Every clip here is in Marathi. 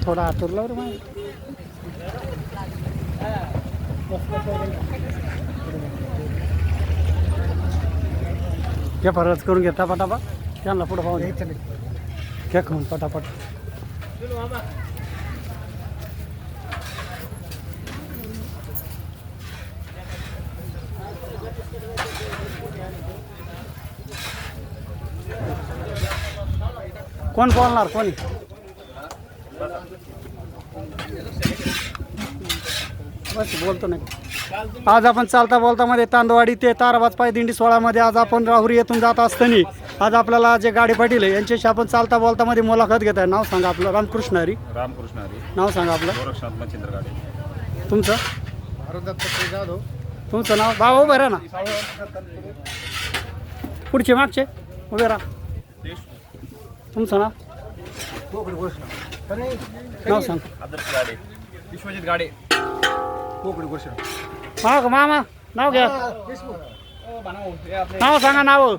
थोडा आतुरला रे मग घ्या फरज करून घ्या टापाटापा त्यांना पुढं पाहून घ्या खाऊन पटापट. कोण बोलणार कोणी बस बोलतो नाही. आज आपण चालता बोलता मध्ये तांदवाडी ते ताराबाद पायदिंडी सोहळ्यामध्ये आज आपण राहुरी येथून जात असताना आज आपल्याला जे गाडी पाटील आहे यांच्याशी आपण चालता बोलता मध्ये मुलाखत घेत आहे. नाव सांगा आपलं. रामकृष्ण हरी. नाव सांगा आपलं. तुमचं जाधव. तुमचं नाव बाबा उभे राहा ना. पुढचे मागचे उभे राहा. तुमचं नाव नाव सांग. विश्वजित गाडे. माग मामा नाव घ्या. नाव सांगा. नाव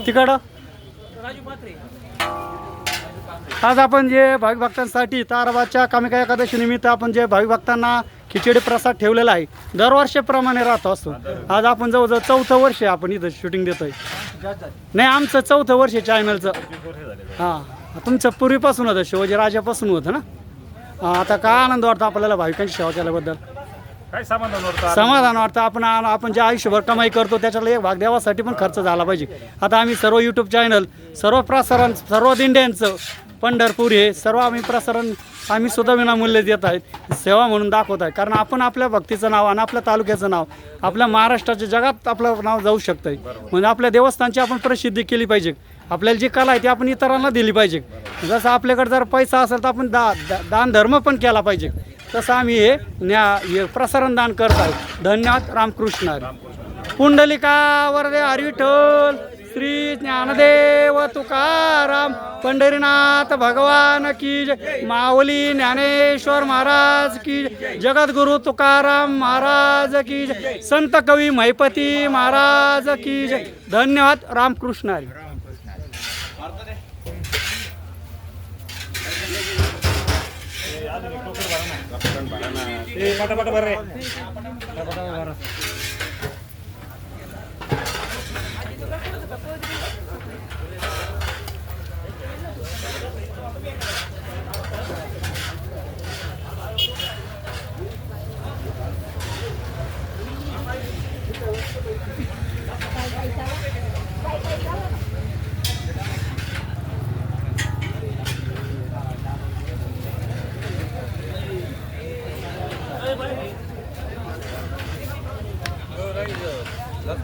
तिकडं. आज आपण जे भाविक भक्तांसाठी ताराबादच्या कामिका एकादशी निमित्त आपण जे भाविक भक्तांना खिचडी प्रसाद ठेवलेला आहे दरवर्षीप्रमाणे राहतो असतो. आज आपण जवळजवळ 4थं वर्ष आपण इथं शूटिंग देतोय. नाही आमचं 4थं वर्ष चॅनलचं. हां तुमचं पूर्वीपासून होतं शिवाजी राजापासून होतं ना. आता काय आनंद वाटतो आपल्याला भाविकांची सेवा केल्याबद्दल. काय समाधान वाटतं. आपण जे आयुष्यभर कमाई करतो त्याच्यातला एक भाग देवासाठी पण खर्च झाला पाहिजे. आता आम्ही सर्व यूट्यूब चॅनल सर्व प्रसारण सर्व दिंड्यांचं पंढरपूर हे सर्व आम्ही प्रसारण आम्ही सुद्धा विनामूल्य देत आहेत. सेवा म्हणून दाखवत आहे. कारण आपण आपल्या भक्तीचं नाव आणि आपल्या तालुक्याचं नाव आपल्या महाराष्ट्राच्या जगात आपलं नाव जाऊ शकतं आहे. म्हणजे आपल्या देवस्थानची आपण प्रसिद्धी केली पाहिजे. आपल्याला जी कला आहे ती आपण इतरांना दिली पाहिजे. जसं आपल्याकडे जर पैसा असेल तर आपण दान धर्म पण केला पाहिजे. तसं आम्ही हे प्रसारण दान करत आहोत. धन्यवाद. रामकृष्ण हरी. पुंडलिका वरदे हरी विठ्ठल श्री ज्ञानदेव तुकाराम पंढरीनाथ भगवान की जय. माऊली ज्ञानेश्वर महाराज की जय. जगद्गुरु तुकाराम महाराज की जय. संत कवी महिपती महाराज की जय. धन्यवाद. रामकृष्ण हरी. पटापट भर रे. लस